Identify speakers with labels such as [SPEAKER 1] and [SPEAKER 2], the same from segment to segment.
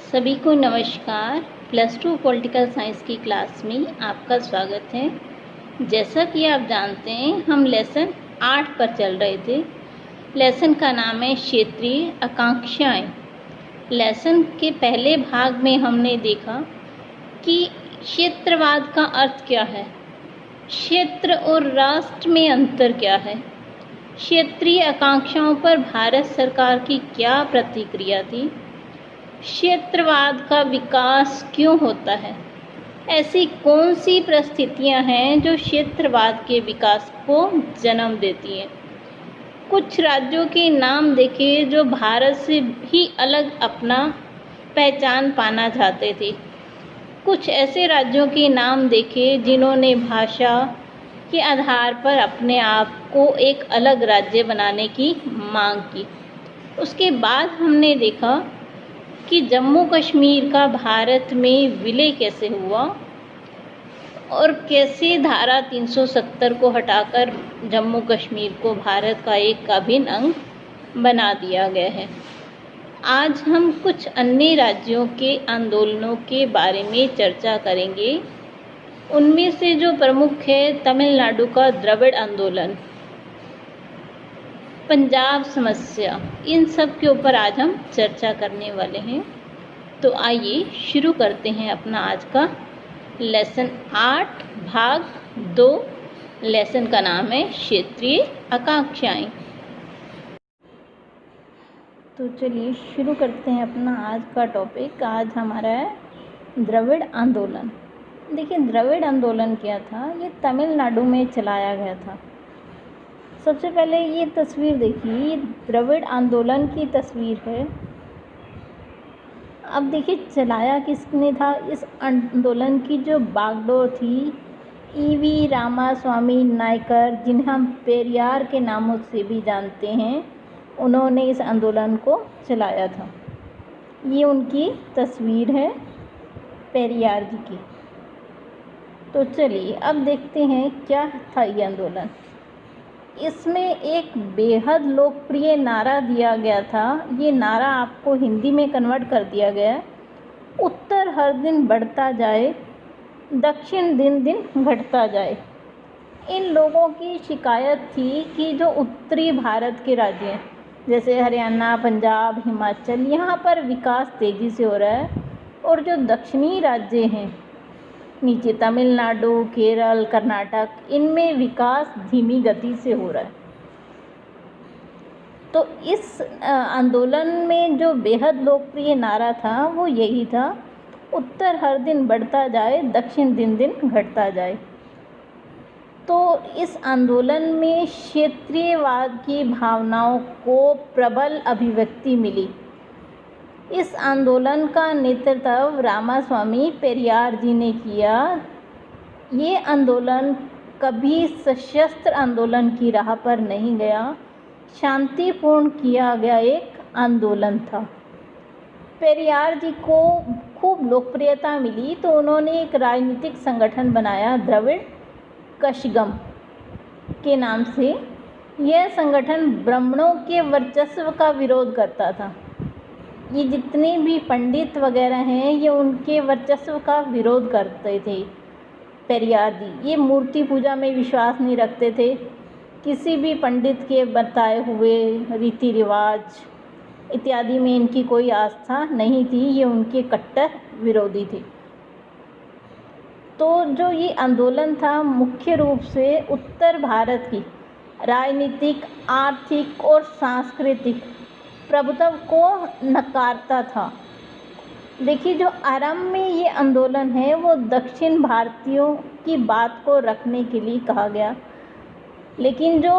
[SPEAKER 1] सभी को नमस्कार। +2 पॉलिटिकल साइंस की क्लास में आपका स्वागत है। जैसा कि आप जानते हैं हम लेसन 8 पर चल रहे थे। लेसन का नाम है क्षेत्रीय आकांक्षाएं। लेसन के पहले भाग में हमने देखा कि क्षेत्रवाद का अर्थ क्या है, क्षेत्र और राष्ट्र में अंतर क्या है, क्षेत्रीय आकांक्षाओं पर भारत सरकार की क्या प्रतिक्रिया थी, क्षेत्रवाद का विकास क्यों होता है, ऐसी कौन सी परिस्थितियां हैं जो क्षेत्रवाद के विकास को जन्म देती हैं। कुछ राज्यों के नाम देखे जो भारत से भी अलग अपना पहचान पाना चाहते थे। कुछ ऐसे राज्यों के नाम देखे जिन्होंने भाषा के आधार पर अपने आप को एक अलग राज्य बनाने की मांग की। उसके बाद हमने देखा कि जम्मू कश्मीर का भारत में विलय कैसे हुआ और कैसे धारा 370 को हटाकर जम्मू कश्मीर को भारत का एक अभिन्न अंग बना दिया गया है। आज हम कुछ अन्य राज्यों के आंदोलनों के बारे में चर्चा करेंगे। उनमें से जो प्रमुख है तमिलनाडु का द्रविड़ आंदोलन, पंजाब समस्या, इन सब के ऊपर आज हम चर्चा करने वाले हैं। तो आइए शुरू करते हैं अपना आज का लेसन 8 भाग 2। लेसन का नाम है क्षेत्रीय आकांक्षाएं। तो चलिए शुरू करते हैं अपना आज का टॉपिक। आज हमारा है द्रविड़ आंदोलन। देखिए द्रविड़ आंदोलन क्या था, ये तमिलनाडु में चलाया गया था। सबसे पहले ये तस्वीर देखिए, ये द्रविड़ आंदोलन की तस्वीर है। अब देखिए चलाया किसने था इस आंदोलन की, जो बागडोर थी ईवी रामास्वामी नायकर, जिन्हें हम पेरियार के नामों से भी जानते हैं, उन्होंने इस आंदोलन को चलाया था। ये उनकी तस्वीर है पेरियार जी की। तो चलिए अब देखते हैं क्या था ये आंदोलन। इसमें एक बेहद लोकप्रिय नारा दिया गया था। ये नारा आपको हिंदी में कन्वर्ट कर दिया गया है। उत्तर हर दिन बढ़ता जाए, दक्षिण दिन दिन घटता जाए। इन लोगों की शिकायत थी कि जो उत्तरी भारत के राज्य हैं जैसे हरियाणा, पंजाब, हिमाचल, यहाँ पर विकास तेज़ी से हो रहा है, और जो दक्षिणी राज्य हैं नीचे तमिलनाडु, केरल, कर्नाटक, इनमें विकास धीमी गति से हो रहा है। तो इस आंदोलन में जो बेहद लोकप्रिय नारा था वो यही था, उत्तर हर दिन बढ़ता जाए, दक्षिण दिन दिन घटता जाए। तो इस आंदोलन में क्षेत्रीयवाद की भावनाओं को प्रबल अभिव्यक्ति मिली। इस आंदोलन का नेतृत्व रामास्वामी पेरियार जी ने किया। ये आंदोलन कभी सशस्त्र आंदोलन की राह पर नहीं गया, शांतिपूर्ण किया गया एक आंदोलन था। पेरियार जी को खूब लोकप्रियता मिली तो उन्होंने एक राजनीतिक संगठन बनाया द्रविड़ कशगम के नाम से। यह संगठन ब्राह्मणों के वर्चस्व का विरोध करता था। ये जितने भी पंडित वगैरह हैं ये उनके वर्चस्व का विरोध करते थे। पेरियार जी ये मूर्ति पूजा में विश्वास नहीं रखते थे, किसी भी पंडित के बताए हुए रीति रिवाज इत्यादि में इनकी कोई आस्था नहीं थी। ये उनके कट्टर विरोधी थे। तो जो ये आंदोलन था मुख्य रूप से उत्तर भारत की राजनीतिक, आर्थिक और सांस्कृतिक प्रभुत्व को नकारता था। देखिए जो आरंभ में ये आंदोलन है वो दक्षिण भारतीयों की बात को रखने के लिए कहा गया, लेकिन जो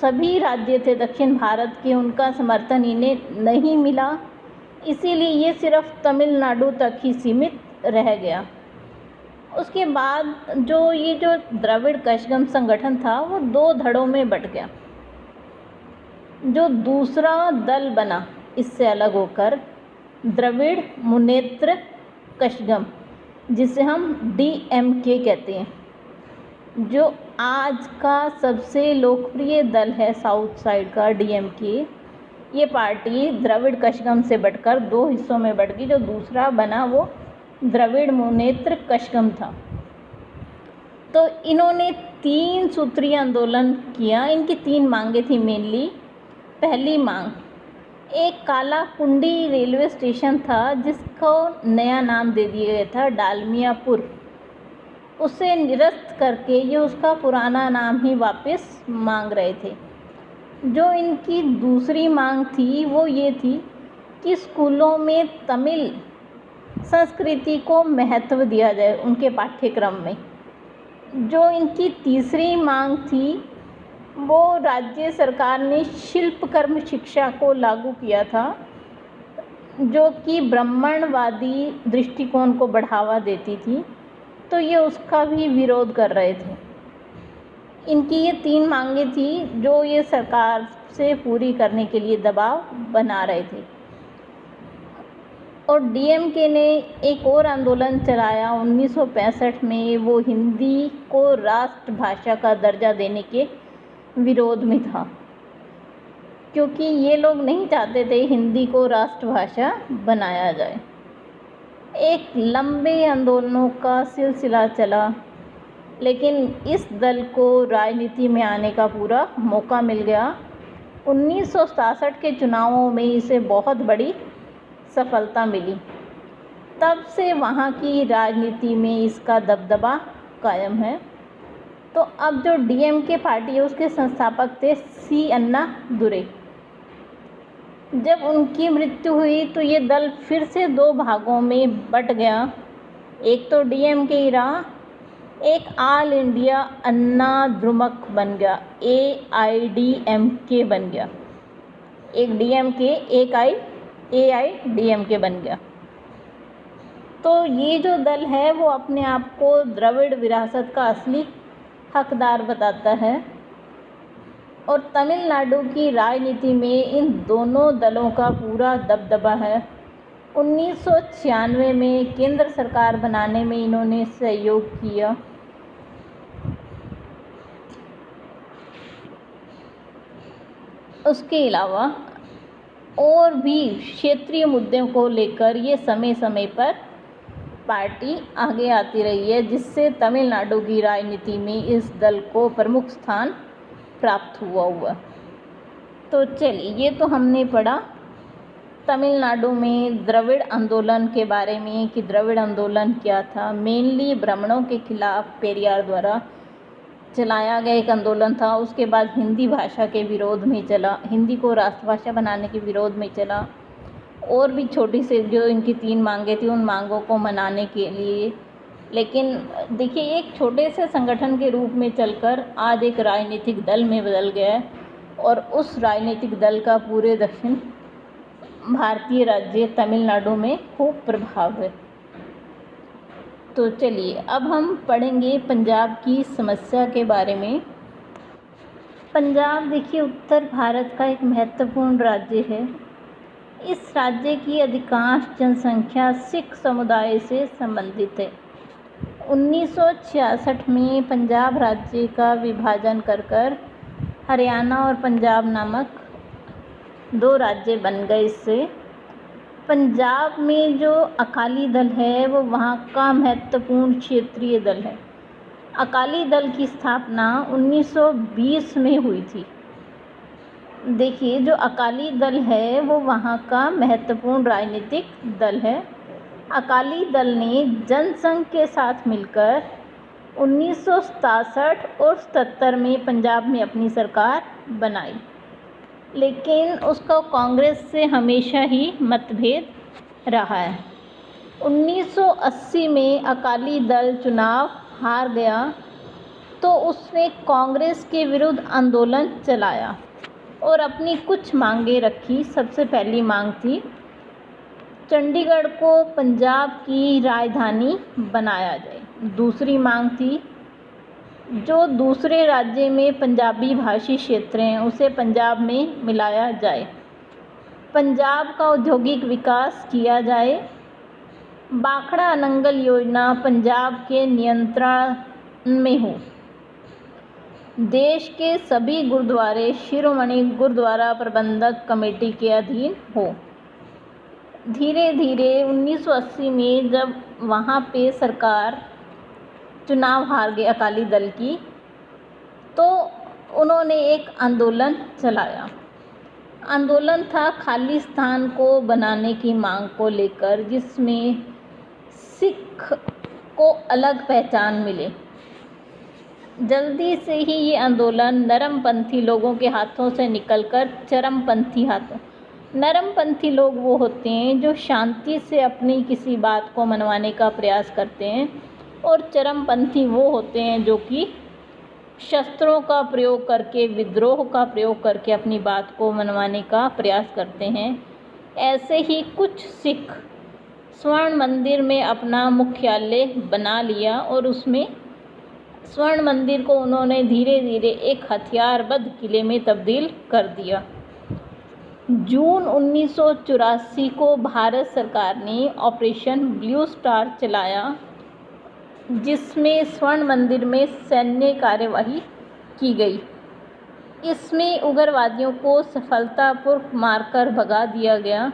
[SPEAKER 1] सभी राज्य थे दक्षिण भारत के उनका समर्थन इन्हें नहीं मिला, इसीलिए ये सिर्फ तमिलनाडु तक ही सीमित रह गया। उसके बाद जो द्रविड़ कशगम संगठन था वो 2 धड़ों में बट गया। जो दूसरा दल बना इससे अलग होकर द्रविड़ मुनेत्र कशगम, जिसे हम DMK कहते हैं, जो आज का सबसे लोकप्रिय दल है साउथ साइड का DMK, ये पार्टी द्रविड़ कशगम से बढ़कर दो हिस्सों में बढ़ गई। जो दूसरा बना वो द्रविड़ मुनेत्र कशगम था। तो इन्होंने 3 सूत्रीय आंदोलन किया। इनकी 3 मांगे थी मेनली। पहली मांग, एक काला कुंडी रेलवे स्टेशन था जिसको नया नाम दे दिया गया था डालमियापुर, उसे निरस्त करके ये उसका पुराना नाम ही वापस मांग रहे थे। जो इनकी दूसरी मांग थी वो ये थी कि स्कूलों में तमिल संस्कृति को महत्व दिया जाए उनके पाठ्यक्रम में। जो इनकी तीसरी मांग थी वो राज्य सरकार ने शिल्पकर्म शिक्षा को लागू किया था, जो कि ब्राह्मणवादी दृष्टिकोण को बढ़ावा देती थी। तो ये उसका भी विरोध कर रहे थे। इनकी ये 3 मांगें थी जो ये सरकार से पूरी करने के लिए दबाव बना रहे थे। और डीएमके ने एक और आंदोलन चलाया 1965 में। वो हिंदी को राष्ट्रभाषा का दर्जा देने के विरोध में था, क्योंकि ये लोग नहीं चाहते थे हिंदी को राष्ट्रभाषा बनाया जाए। एक लंबे आंदोलनों का सिलसिला चला, लेकिन इस दल को राजनीति में आने का पूरा मौका मिल गया। 1967 के चुनावों में इसे बहुत बड़ी सफलता मिली। तब से वहाँ की राजनीति में इसका दबदबा कायम है। तो अब जो डीएमके पार्टी है उसके संस्थापक थे सी अन्नादुरै। जब उनकी मृत्यु हुई तो ये दल फिर से 2 भागों में बट गया। एक तो डीएमके ही रहा, एक ऑल इंडिया अन्ना द्रुमक बन गया, AIDMK बन गया। एक डीएमके एक AIDMK बन गया। तो ये जो दल है वो अपने आप को द्रविड़ विरासत का असली हकदार बताता है। और तमिलनाडु की राजनीति में इन दोनों दलों का पूरा दबदबा है। 1996 में केंद्र सरकार बनाने में इन्होंने सहयोग किया। उसके अलावा और भी क्षेत्रीय मुद्दों को लेकर ये समय समय पर पार्टी आगे आती रही है, जिससे तमिलनाडु की राजनीति में इस दल को प्रमुख स्थान प्राप्त हुआ। तो चलिए, ये तो हमने पढ़ा तमिलनाडु में द्रविड़ आंदोलन के बारे में कि द्रविड़ आंदोलन क्या था। मेनली ब्राह्मणों के खिलाफ पेरियार द्वारा चलाया गया एक आंदोलन था। उसके बाद हिंदी भाषा के विरोध में चला, हिंदी को राष्ट्रभाषा बनाने के विरोध में चला। और भी छोटी से जो इनकी 3 मांगें थी उन मांगों को मनाने के लिए। लेकिन देखिए, एक छोटे से संगठन के रूप में चलकर आज एक राजनीतिक दल में बदल गया है, और उस राजनीतिक दल का पूरे दक्षिण भारतीय राज्य तमिलनाडु में खूब प्रभाव है। तो चलिए, अब हम पढ़ेंगे पंजाब की समस्या के बारे में। पंजाब देखिए उत्तर भारत का एक महत्वपूर्ण राज्य है। इस राज्य की अधिकांश जनसंख्या सिख समुदाय से संबंधित है। 1966 में पंजाब राज्य का विभाजन कर हरियाणा और पंजाब नामक 2 राज्य बन गए। इससे पंजाब में जो अकाली दल है वो वहाँ का महत्वपूर्ण क्षेत्रीय दल है। अकाली दल की स्थापना 1920 में हुई थी। देखिए, जो अकाली दल है वो वहाँ का महत्वपूर्ण राजनीतिक दल है। अकाली दल ने जनसंघ के साथ मिलकर 1967 और 77 में पंजाब में अपनी सरकार बनाई, लेकिन उसका कांग्रेस से हमेशा ही मतभेद रहा है। 1980 में अकाली दल चुनाव हार गया तो उसने कांग्रेस के विरुद्ध आंदोलन चलाया और अपनी कुछ मांगें रखी। सबसे पहली मांग थी चंडीगढ़ को पंजाब की राजधानी बनाया जाए। दूसरी मांग थी जो दूसरे राज्य में पंजाबी भाषी क्षेत्र हैं उसे पंजाब में मिलाया जाए। पंजाब का औद्योगिक विकास किया जाए। बाखड़ा नंगल योजना पंजाब के नियंत्रण में हो। देश के सभी गुरुद्वारे शिरोमणि गुरुद्वारा प्रबंधक कमेटी के अधीन हो। धीरे धीरे 1980 में जब वहाँ पे सरकार चुनाव हार गई अकाली दल की, तो उन्होंने एक आंदोलन चलाया। आंदोलन था खालिस्तान को बनाने की मांग को लेकर, जिसमें सिख को अलग पहचान मिले। जल्दी से ही ये आंदोलन नरमपंथी लोगों के हाथों से निकलकर चरमपंथी हाथों। नरमपंथी लोग वो होते हैं जो शांति से अपनी किसी बात को मनवाने का प्रयास करते हैं, और चरमपंथी वो होते हैं जो कि शस्त्रों का प्रयोग करके, विद्रोह का प्रयोग करके अपनी बात को मनवाने का प्रयास करते हैं। ऐसे ही कुछ सिख स्वर्ण मंदिर में अपना मुख्यालय बना लिया, और उसमें स्वर्ण मंदिर को उन्होंने धीरे धीरे एक हथियारबंद किले में तब्दील कर दिया। जून 1984 को भारत सरकार ने ऑपरेशन ब्लू स्टार चलाया, जिसमें स्वर्ण मंदिर में सैन्य कार्यवाही की गई। इसमें उग्रवादियों को सफलतापूर्वक मारकर भगा दिया गया।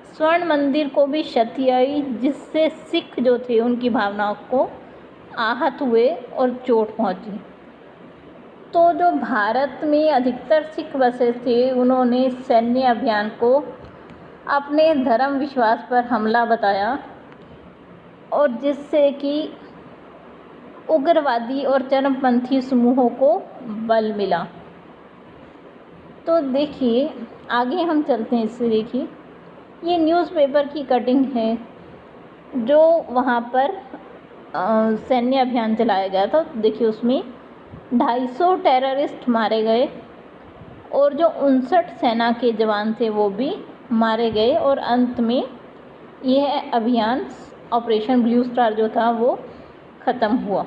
[SPEAKER 1] स्वर्ण मंदिर को भी क्षति आई, जिससे सिख जो थे उनकी भावनाओं को आहत हुए और चोट पहुंची। तो जो भारत में अधिकतर सिख बसे थे, उन्होंने सैन्य अभियान को अपने धर्म विश्वास पर हमला बताया, और जिससे कि उग्रवादी और चरमपंथी समूहों को बल मिला। तो देखिए आगे हम चलते हैं। इससे देखिए ये न्यूज़पेपर की कटिंग है जो वहाँ पर सैन्य अभियान चलाया गया था। देखिए उसमें 250 टेररिस्ट मारे गए, और जो 59 सेना के जवान थे वो भी मारे गए, और अंत में यह अभियान ऑपरेशन ब्लू स्टार जो था वो ख़त्म हुआ।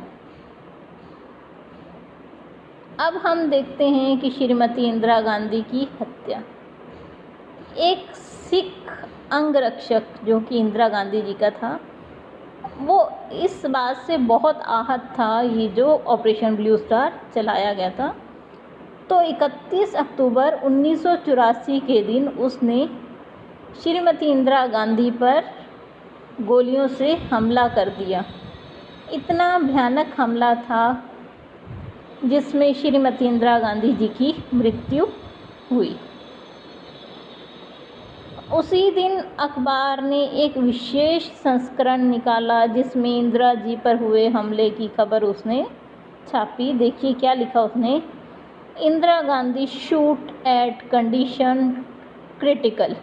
[SPEAKER 1] अब हम देखते हैं कि श्रीमती इंदिरा गांधी की हत्या। एक सिख अंगरक्षक जो कि इंदिरा गांधी जी का था, वो इस बात से बहुत आहत था, ये जो ऑपरेशन ब्लू स्टार चलाया गया था। तो 31 अक्टूबर 1984 के दिन उसने श्रीमती इंदिरा गांधी पर गोलियों से हमला कर दिया। इतना भयानक हमला था जिसमें श्रीमती इंदिरा गांधी जी की मृत्यु हुई। उसी दिन अखबार ने एक विशेष संस्करण निकाला जिसमें इंदिरा जी पर हुए हमले की खबर उसने छापी। देखिए क्या लिखा उसने, Indira Gandhi shoot at condition critical,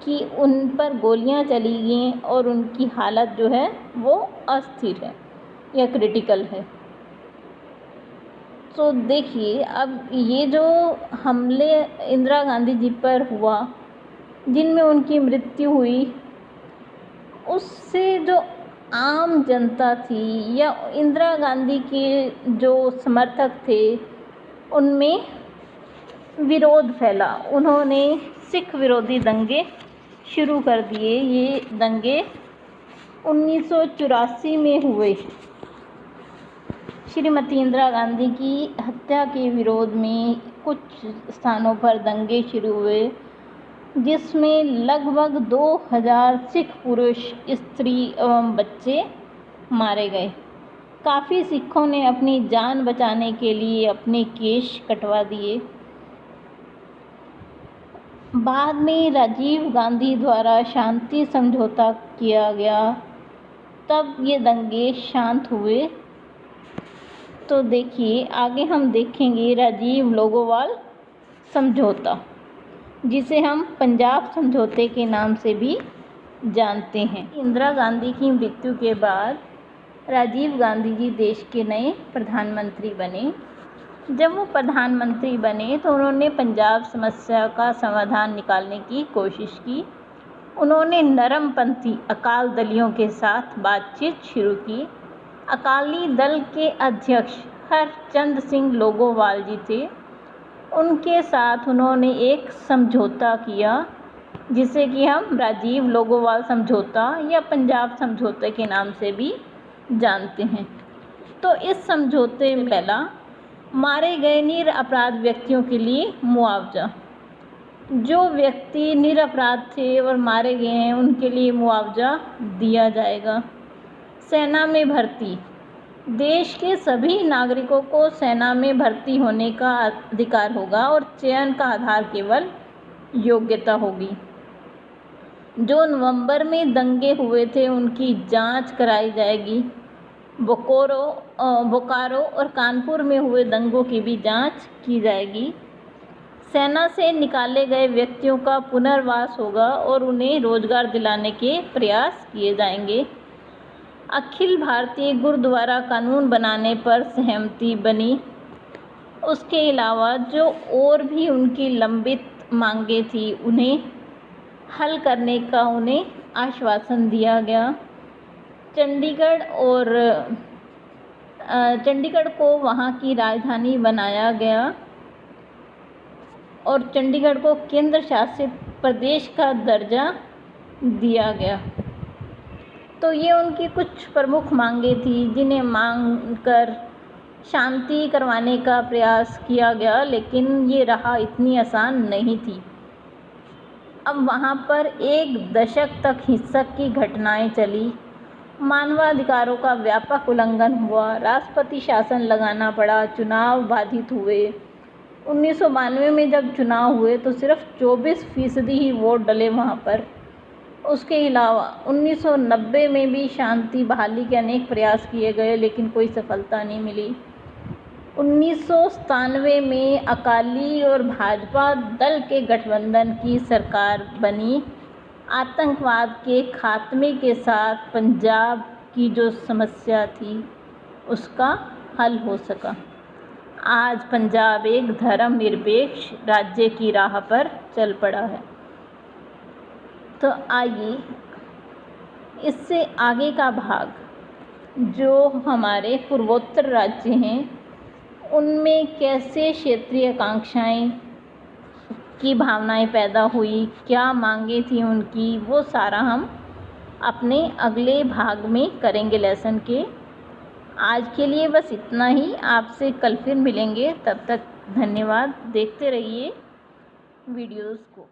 [SPEAKER 1] कि उन पर गोलियां चली गई और उनकी हालत जो है वो अस्थिर है या क्रिटिकल है। तो देखिए अब ये जो हमले इंदिरा गांधी जी पर हुआ, जिनमें उनकी मृत्यु हुई, उससे जो आम जनता थी या इंदिरा गांधी के जो समर्थक थे उनमें विरोध फैला। उन्होंने सिख विरोधी दंगे शुरू कर दिए। ये दंगे 1984 में हुए। श्रीमती इंदिरा गांधी की हत्या के विरोध में कुछ स्थानों पर दंगे शुरू हुए, जिसमें लगभग 2000 सिख पुरुष, स्त्री एवं बच्चे मारे गए। काफ़ी सिखों ने अपनी जान बचाने के लिए अपने केश कटवा दिए। बाद में राजीव गांधी द्वारा शांति समझौता किया गया, तब ये दंगे शांत हुए। तो देखिए आगे हम देखेंगे राजीव लोगोवाल समझौता, जिसे हम पंजाब समझौते के नाम से भी जानते हैं। इंदिरा गांधी की मृत्यु के बाद राजीव गांधी जी देश के नए प्रधानमंत्री बने। जब वो प्रधानमंत्री बने तो उन्होंने पंजाब समस्या का समाधान निकालने की कोशिश की। उन्होंने नरमपंथी अकाल दलियों के साथ बातचीत शुरू की। अकाली दल के अध्यक्ष हरचंद सिंह लोगोवाल जी थे, उनके साथ उन्होंने एक समझौता किया जिसे कि हम राजीव लोगोवाल समझौता या पंजाब समझौते के नाम से भी जानते हैं। तो इस समझौते में पहला मारे गए निरपराध व्यक्तियों के लिए मुआवजा। जो व्यक्ति निरपराध थे और मारे गए हैं उनके लिए मुआवजा दिया जाएगा। सेना में भर्ती। देश के सभी नागरिकों को सेना में भर्ती होने का अधिकार होगा और चयन का आधार केवल योग्यता होगी। जो नवंबर में दंगे हुए थे उनकी जांच कराई जाएगी। बोकारो और कानपुर में हुए दंगों की भी जांच की जाएगी। सेना से निकाले गए व्यक्तियों का पुनर्वास होगा और उन्हें रोजगार दिलाने के प्रयास किए जाएंगे। अखिल भारतीय गुरुद्वारा कानून बनाने पर सहमति बनी। उसके अलावा जो और भी उनकी लंबित मांगें थी उन्हें हल करने का उन्हें आश्वासन दिया गया। चंडीगढ़ को वहाँ की राजधानी बनाया गया और चंडीगढ़ को केंद्र शासित प्रदेश का दर्जा दिया गया। तो ये उनकी कुछ प्रमुख मांगें थी जिन्हें मांग कर शांति करवाने का प्रयास किया गया, लेकिन ये राह इतनी आसान नहीं थी। अब वहाँ पर 1 दशक तक हिंसक की घटनाएं चली, मानवाधिकारों का व्यापक उल्लंघन हुआ, राष्ट्रपति शासन लगाना पड़ा, चुनाव बाधित हुए। 1992 में जब चुनाव हुए तो सिर्फ 24% ही वोट डले वहाँ पर। उसके अलावा 1990 में भी शांति बहाली के अनेक प्रयास किए गए लेकिन कोई सफलता नहीं मिली। 1997 में अकाली और भाजपा दल के गठबंधन की सरकार बनी। आतंकवाद के खात्मे के साथ पंजाब की जो समस्या थी उसका हल हो सका। आज पंजाब एक धर्मनिरपेक्ष राज्य की राह पर चल पड़ा है। तो आइए इससे आगे का भाग, जो हमारे पूर्वोत्तर राज्य हैं उनमें कैसे क्षेत्रीय आकांक्षाएं की भावनाएं पैदा हुई, क्या मांगे थी उनकी, वो सारा हम अपने अगले भाग में करेंगे लेसन के। आज के लिए बस इतना ही। आपसे कल फिर मिलेंगे। तब तक धन्यवाद। देखते रहिए वीडियोज़ को।